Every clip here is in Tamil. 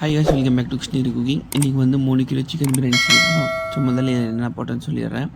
Hi guys, welcome back to Krishnagiri cooking. இன்றைக்கி வந்து 3 கிலோ சிக்கன் பிரியாணி செய்யணும். ஸோ முதல்ல என்ன போட்டேன்னு சொல்லிடுறேன்.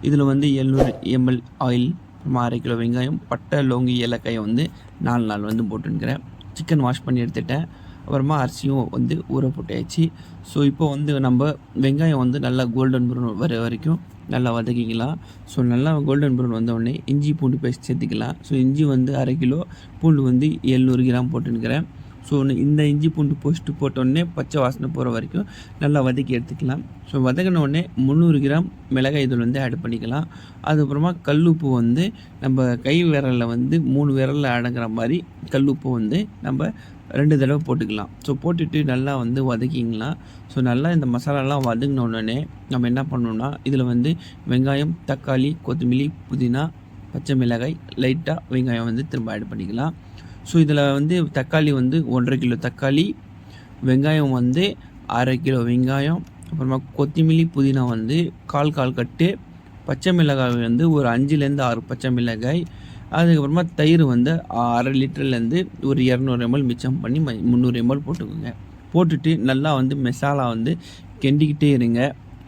இதில் வந்து 700 ml ஆயில், அப்புறமா 1/2 கிலோ வெங்காயம், பட்டை, லோங்கி, ஏலக்காயை வந்து 4 நாள் வந்து போட்டுருக்கிறேன். சிக்கன் வாஷ் பண்ணி எடுத்துட்டேன். அப்புறமா அரிசியும் வந்து ஊற போட்டாச்சு. ஸோ இப்போ வந்து நம்ம வெங்காயம் வந்து நல்லா கோல்டன் ப்ரௌன் வர வரைக்கும் நல்லா வதக்கிக்கலாம். ஸோ நல்லா கோல்டன் ப்ரௌன் வந்தோடனே இஞ்சி பூண்டு பேஸ்ட் சேர்த்துக்கலாம். ஸோ இஞ்சி வந்து 1/2 கிலோ, பூண்டு வந்து 700 கிராம் போட்டுருக்கிறேன். ஸோ இந்த இஞ்சி பூண்டு போஸ்ட்டு போட்டோடனே பச்சை வாசனை போகிற வரைக்கும் நல்லா வதக்கி எடுத்துக்கலாம். ஸோ வதக்கினோடனே 300 கிராம் மிளகாய் தூள் வந்து ஆட் பண்ணிக்கலாம். அதுக்கப்புறமா கல்லுப்பு வந்து நம்ம கை விரலில் வந்து 3 விரலில் அடங்குற மாதிரி கல்லுப்பு வந்து நம்ம 2 தடவை போட்டுக்கலாம். ஸோ போட்டுட்டு நல்லா வந்து வதக்கிக்கலாம். ஸோ நல்லா இந்த மசாலாலாம் வதங்கின உடனே நம்ம என்ன பண்ணணும்னா இதில் வந்து வெங்காயம், தக்காளி, கொத்தமல்லி, புதினா, பச்சை மிளகாய், லைட்டாக வெங்காயம் வந்து திரும்ப ஆட் பண்ணிக்கலாம். ஸோ இதில் வந்து தக்காளி வந்து 1.5 கிலோ தக்காளி, வெங்காயம் வந்து 1/2 கிலோ வெங்காயம், அப்புறமா கொத்தமல்லி, புதினா வந்து கால் கட்டு, பச்சை மிளகாய் வந்து ஒரு 5லேருந்து 6 பச்சை மிளகாய், அதுக்கப்புறமா தயிர் வந்து 1/2 லிட்டர்லேருந்து ஒரு 200 ml மிச்சம் பண்ணி 300 ml போட்டுக்கோங்க. போட்டுட்டு நல்லா வந்து மசாலா வந்து கிண்டிக்கிட்டே இருங்க.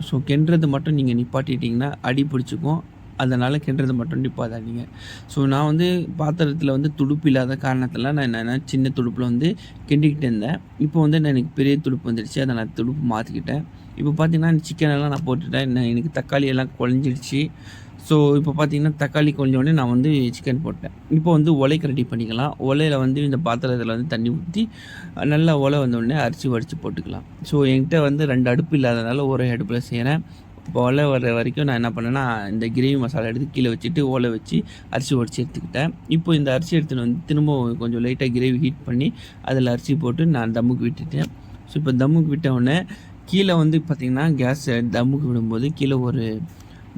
ஸோ கிண்டுறது மட்டும் நீங்கள் நிப்பாட்டிட்டிங்கன்னா அடி பிடிச்சிக்கும். அதனால் கிண்டுறது மட்டும் நிப்பாட்டாதீங்க. ஸோ நான் வந்து பாத்திரத்தில் வந்து துடுப்பு இல்லாத காரணத்தில் நான் என்னென்னா சின்ன துடுப்பில் வந்து கிண்டிக்கிட்டு இருந்தேன். இப்போ வந்து எனக்கு பெரிய துடுப்பு வந்துடுச்சு. அதை நான் துடுப்பு மாற்றிக்கிட்டேன். இப்போ பார்த்தீங்கன்னா சிக்கனெல்லாம் நான் போட்டுட்டேன். எனக்கு தக்காளி எல்லாம் குழஞ்சிடுச்சு. ஸோ இப்போ பார்த்தீங்கன்னா தக்காளி கொஞ்சோடனே நான் வந்து சிக்கன் போட்டேன். இப்போ வந்து உலைக்கு ரெடி பண்ணிக்கலாம். உலையில் வந்து இந்த பாத்திரத்தில் வந்து தண்ணி ஊற்றி நல்லா உலை வந்தோடனே அரிசி வடித்து போட்டுக்கலாம். ஸோ என்கிட்ட வந்து 2 அடுப்பு இல்லாதனால ஒரே அடுப்பில் செய்கிறேன். இப்போ ஒலை வர வரைக்கும் நான் என்ன பண்ணேன்னா இந்த கிரேவி மசாலா எடுத்து கீழே வச்சுட்டு ஓலை வச்சு அரிசி உடச்சி எடுத்துக்கிட்டேன். இப்போ இந்த அரிசி எடுத்துகிட்டு வந்து திரும்ப கொஞ்சம் லைட்டாக கிரேவி ஹீட் பண்ணி அதில் அரிசி போட்டு நான் தம்முக்கு விட்டுட்டேன். ஸோ இப்போ தம்முக்கு விட்டவுடனே கீழே வந்து பார்த்திங்கன்னா கேஸ் தம்முக்கு விடும்போது கீழே ஒரு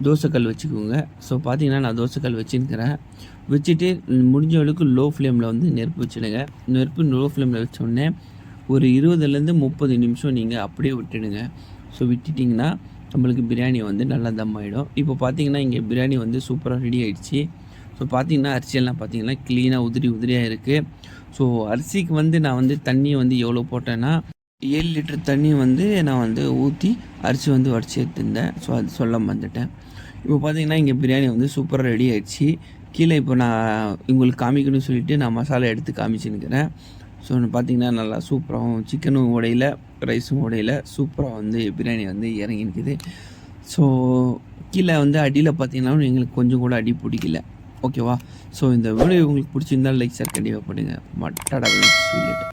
தோசைக்கல் வச்சுக்கோங்க. ஸோ பார்த்திங்கன்னா நான் தோசைக்கல் வச்சுருக்கிறேன். வச்சுட்டு முடிஞ்ச அளவுக்கு லோ ஃப்ளேமில் வந்து நெருப்பு வச்சுடுங்க. நெருப்பு லோ ஃப்ளேமில் வச்சோடனே ஒரு 20லேருந்து 30 நிமிஷம் நீங்கள் அப்படியே விட்டுடுங்க. ஸோ விட்டுட்டிங்கன்னா நம்மளுக்கு பிரியாணி வந்து நல்லா தம் ஆகிடும். இப்போ பார்த்தீங்கன்னா இங்கே பிரியாணி வந்து சூப்பராக ரெடி ஆகிடுச்சு. ஸோ பார்த்தீங்கன்னா அரிசியெல்லாம் பார்த்தீங்கன்னா க்ளீனாக உதிரியாக இருக்குது. ஸோ அரிசிக்கு வந்து நான் வந்து தண்ணி வந்து எவ்வளோ போட்டேன்னா 7 லிட்டர் தண்ணி வந்து நான் வந்து ஊற்றி அரிசி வந்து வடித்து எடுத்துருந்தேன். ஸோ அது சொல்ல வந்துட்டேன். இப்போ பார்த்தீங்கன்னா இங்கே பிரியாணி வந்து சூப்பராக ரெடி ஆகிடுச்சு. கீழே இப்போ நான் உங்களுக்கு காமிக்கணும்னு சொல்லிவிட்டு நான் மசாலா எடுத்து காமிச்சுன்னுக்கிறேன். ஸோ பார்த்தீங்கன்னா நல்லா சூப்பராகவும் சிக்கனும் உடையில, ரைஸும் உடையில சூப்பராக வந்து பிரியாணி வந்து இறங்கி நிற்கிது. ஸோ கீழே வந்து அடியில் பார்த்தீங்கன்னா எங்களுக்கு கொஞ்சம் கூட அடி பிடிக்கல. ஓகேவா? ஸோ இந்த வீடியோ உங்களுக்கு பிடிச்சிருந்தால் லைக் ஷேர் கண்டிப்பாக பண்ணுங்கள். டாடா பை பை.